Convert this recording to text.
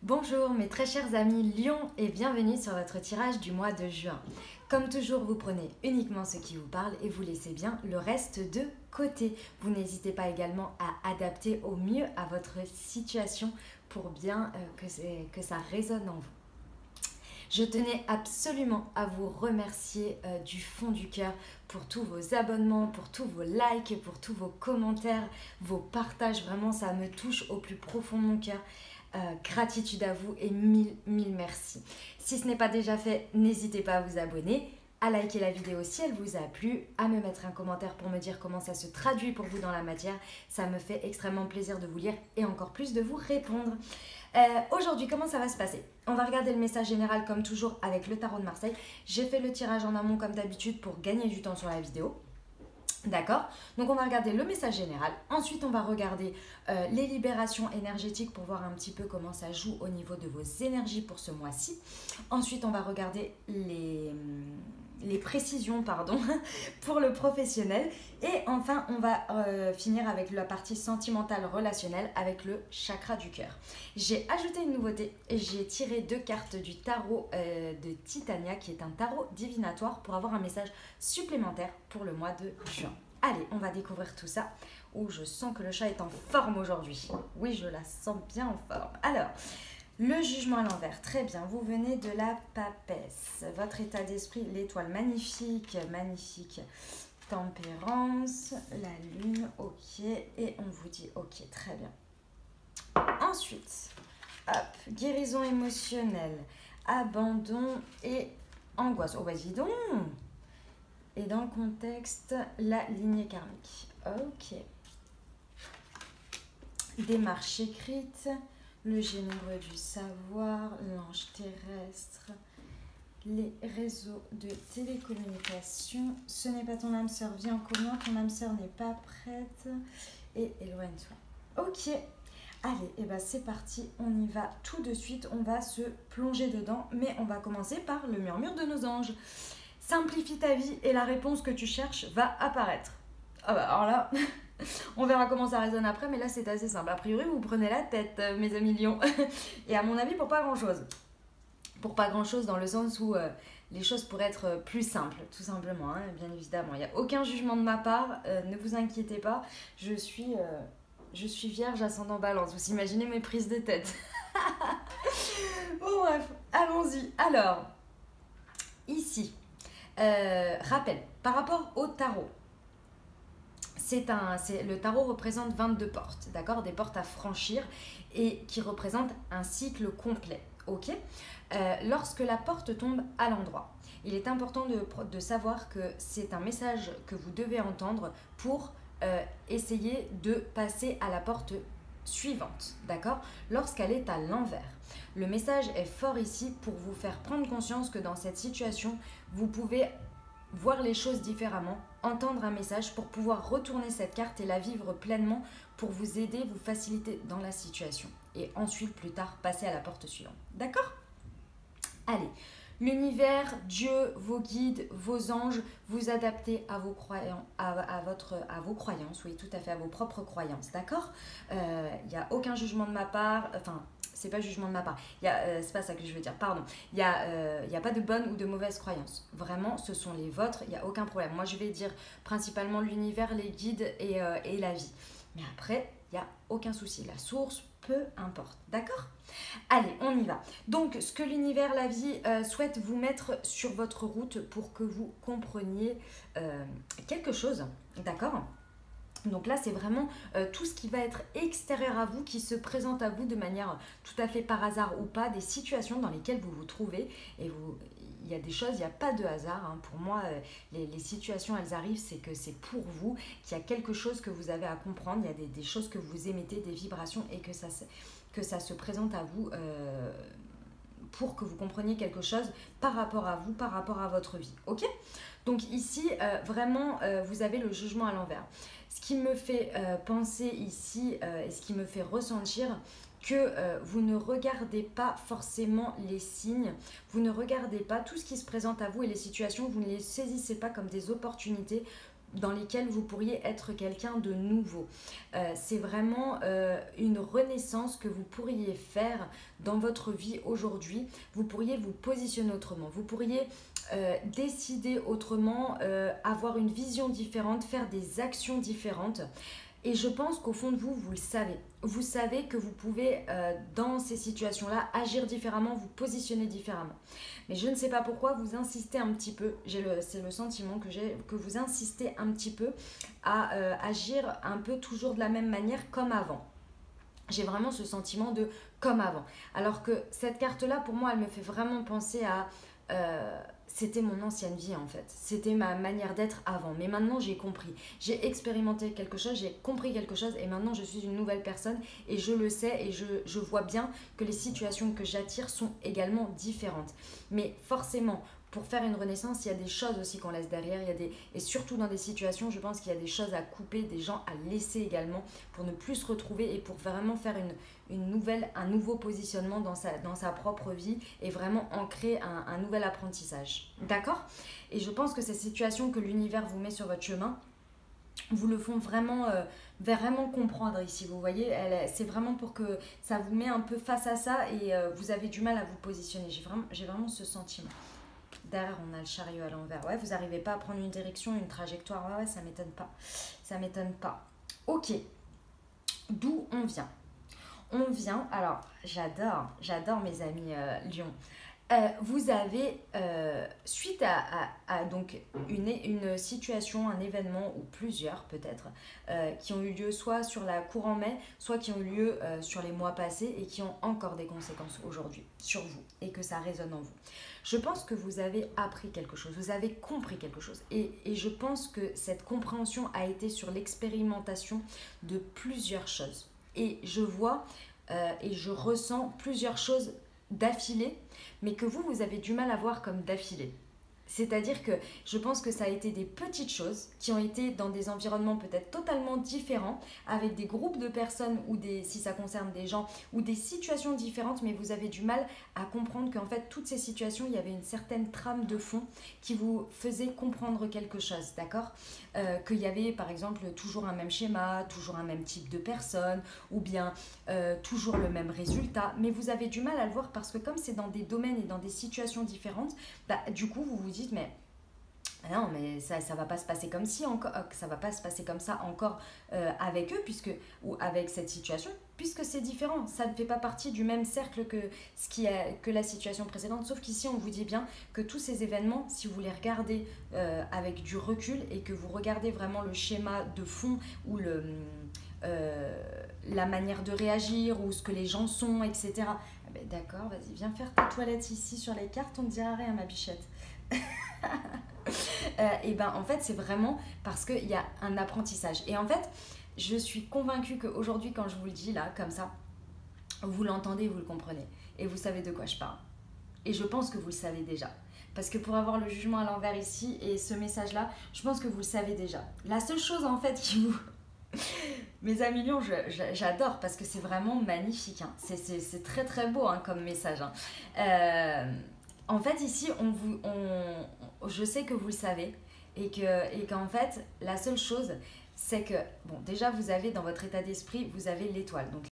Bonjour mes très chers amis Lion et bienvenue sur votre tirage du mois de juin. Comme toujours, vous prenez uniquement ce qui vous parle et vous laissez bien le reste de côté. Vous n'hésitez pas également à adapter au mieux à votre situation pour bien que ça résonne en vous. Je tenais absolument à vous remercier du fond du cœur pour tous vos abonnements, pour tous vos likes, pour tous vos commentaires, vos partages. Vraiment, ça me touche au plus profond de mon cœur. Gratitude à vous et mille merci. Si ce n'est pas déjà fait, n'hésitez pas à vous abonner, à liker la vidéo si elle vous a plu, à me mettre un commentaire pour me dire comment ça se traduit pour vous dans la matière. Ça me fait extrêmement plaisir de vous lire et encore plus de vous répondre. Aujourd'hui, comment ça va se passer? On va regarder le message général comme toujours avec le tarot de Marseille. J'ai fait le tirage en amont comme d'habitude pour gagner du temps sur la vidéo. D'accord? Donc on va regarder le message général. Ensuite, on va regarder les libérations énergétiques pour voir un petit peu comment ça joue au niveau de vos énergies pour ce mois-ci. Ensuite, on va regarder les précisions pour le professionnel. Et enfin, on va finir avec la partie sentimentale relationnelle avec le chakra du cœur. J'ai ajouté une nouveauté. J'ai tiré 2 cartes du tarot de Titania, qui est un tarot divinatoire, pour avoir un message supplémentaire pour le mois de juin. Allez, on va découvrir tout ça. Oh, je sens que le chat est en forme aujourd'hui. Oui, je la sens bien en forme. Alors, le jugement à l'envers. Très bien, vous venez de la papesse. Votre état d'esprit, l'étoile magnifique, magnifique. Tempérance, la lune, ok. Et on vous dit ok, très bien. Ensuite, hop, guérison émotionnelle, abandon et angoisse. Oh, bah dis donc! Et dans le contexte, la lignée karmique. Ok. Démarche écrite, le généreux du savoir, l'ange terrestre, les réseaux de télécommunication. Ce n'est pas ton âme sœur, viens en commun, ton âme sœur n'est pas prête et éloigne-toi. Ok. Allez, et ben c'est parti, on y va tout de suite, on va se plonger dedans, mais on va commencer par le murmure de nos anges. Simplifie ta vie et la réponse que tu cherches va apparaître. Ah bah alors là, on verra comment ça résonne après, mais là c'est assez simple. A priori, vous prenez la tête, mes amis lions. Et à mon avis, pour pas grand-chose. Pour pas grand-chose dans le sens où les choses pourraient être plus simples, tout simplement, hein, bien évidemment. Il n'y a aucun jugement de ma part, ne vous inquiétez pas. Je suis vierge ascendant balance, vous imaginez mes prises de tête. Bon bref, allons-y. Alors, ici... rappel, par rapport au tarot, le tarot représente 22 portes, d'accord, des portes à franchir et qui représentent un cycle complet, ok. Lorsque la porte tombe à l'endroit, il est important de savoir que c'est un message que vous devez entendre pour essayer de passer à la porte suivante, d'accord, lorsqu'elle est à l'envers. Le message est fort ici pour vous faire prendre conscience que dans cette situation, vous pouvez voir les choses différemment, entendre un message pour pouvoir retourner cette carte et la vivre pleinement pour vous aider, vous faciliter dans la situation. Et ensuite, plus tard, passer à la porte suivante. D'accord? Allez, l'univers, Dieu, vos guides, vos anges, vous adaptez à vos croyances, à vos croyances, oui, tout à fait, à vos propres croyances, d'accord? Il n'y a aucun jugement de ma part, enfin, c'est pas jugement de ma part, c'est pas ça que je veux dire, pardon. Il y a pas de bonne ou de mauvaise croyance. Vraiment, ce sont les vôtres, il n'y a aucun problème. Moi, je vais dire principalement l'univers, les guides et la vie. Mais après, il n'y a aucun souci. La source, peu importe, d'accord? Allez, on y va. Donc, ce que l'univers, la vie souhaite vous mettre sur votre route pour que vous compreniez quelque chose, d'accord? Donc là, c'est vraiment tout ce qui va être extérieur à vous, qui se présente à vous de manière tout à fait par hasard ou pas, des situations dans lesquelles vous vous trouvez. Et il y a des choses, il n'y a pas de hasard, hein. Pour moi, les situations, elles arrivent, c'est que c'est pour vous, qu'il y a quelque chose que vous avez à comprendre, il y a des choses que vous émettez, des vibrations, et que ça se présente à vous pour que vous compreniez quelque chose par rapport à vous, par rapport à votre vie. Ok ? Donc ici, vraiment, vous avez le jugement à l'envers. Ce qui me fait penser ici et ce qui me fait ressentir que vous ne regardez pas forcément les signes, vous ne regardez pas tout ce qui se présente à vous et les situations, vous ne les saisissez pas comme des opportunités. dans lesquels vous pourriez être quelqu'un de nouveau. C'est vraiment une renaissance que vous pourriez faire dans votre vie aujourd'hui. Vous pourriez vous positionner autrement, vous pourriez décider autrement, avoir une vision différente, faire des actions différentes. Et je pense qu'au fond de vous, vous le savez. Vous savez que vous pouvez, dans ces situations-là, agir différemment, vous positionner différemment. Mais je ne sais pas pourquoi, vous insistez un petit peu, c'est le sentiment que j'ai, que vous insistez un petit peu à agir un peu toujours de la même manière comme avant. J'ai vraiment ce sentiment de comme avant. Alors que cette carte-là, pour moi, elle me fait vraiment penser à... c'était mon ancienne vie en fait. C'était ma manière d'être avant. Mais maintenant, j'ai compris. J'ai expérimenté quelque chose, j'ai compris quelque chose et maintenant, je suis une nouvelle personne et je le sais et je vois bien que les situations que j'attire sont également différentes. Mais forcément, pour faire une renaissance, il y a des choses aussi qu'on laisse derrière. Et surtout dans des situations, je pense qu'il y a des choses à couper, des gens à laisser également pour ne plus se retrouver et pour vraiment faire un nouveau positionnement dans sa propre vie et vraiment ancrer un nouvel apprentissage. D'accord? Et je pense que ces situations que l'univers vous met sur votre chemin, vous le font vraiment comprendre ici, vous voyez, c'est vraiment pour que ça vous met un peu face à ça et vous avez du mal à vous positionner. J'ai vraiment ce sentiment. Derrière, on a le chariot à l'envers. Ouais, vous n'arrivez pas à prendre une direction, une trajectoire. Ouais, ça m'étonne pas. Ça m'étonne pas. Ok. D'où on vient? On vient... Alors, j'adore mes amis Lion. Vous avez, suite à donc une situation, un événement, ou plusieurs peut-être, qui ont eu lieu soit sur la courant mai, soit qui ont eu lieu sur les mois passés et qui ont encore des conséquences aujourd'hui sur vous et que ça résonne en vous. Je pense que vous avez appris quelque chose, vous avez compris quelque chose et je pense que cette compréhension a été sur l'expérimentation de plusieurs choses. Et je vois et je ressens plusieurs choses d'affilée, mais que vous avez du mal à voir comme d'affilée. C'est-à-dire que je pense que ça a été des petites choses qui ont été dans des environnements peut-être totalement différents, avec des groupes de personnes ou si ça concerne des gens, ou des situations différentes, mais vous avez du mal à comprendre qu'en fait, toutes ces situations, il y avait une certaine trame de fond qui vous faisait comprendre quelque chose, d'accord ? Qu'il y avait par exemple toujours un même schéma, toujours un même type de personne, ou bien toujours le même résultat, mais vous avez du mal à le voir parce que comme c'est dans des domaines et dans des situations différentes, du coup vous vous dites mais non mais ça va pas se passer comme si encore, ça va pas se passer comme ça encore avec eux ou avec cette situation puisque c'est différent, ça ne fait pas partie du même cercle que la situation précédente, sauf qu'ici on vous dit bien que tous ces événements, si vous les regardez avec du recul et que vous regardez vraiment le schéma de fond ou la manière de réagir ou ce que les gens sont, etc. Ben d'accord, vas-y, viens faire tes toilettes ici sur les cartes, on ne dira rien ma bichette. Et ben en fait c'est vraiment parce qu'il y a un apprentissage et en fait je suis convaincue qu'aujourd'hui quand je vous le dis là comme ça vous l'entendez, vous le comprenez et vous savez de quoi je parle et je pense que vous le savez déjà parce que pour avoir le jugement à l'envers ici et ce message là je pense que vous le savez déjà. La seule chose en fait qui vous mes amis Lions, j'adore parce que c'est vraiment magnifique hein. C'est très très beau hein, comme message hein. En fait ici je sais que vous le savez et qu'en fait la seule chose c'est que bon déjà vous avez dans votre état d'esprit vous avez l'étoile donc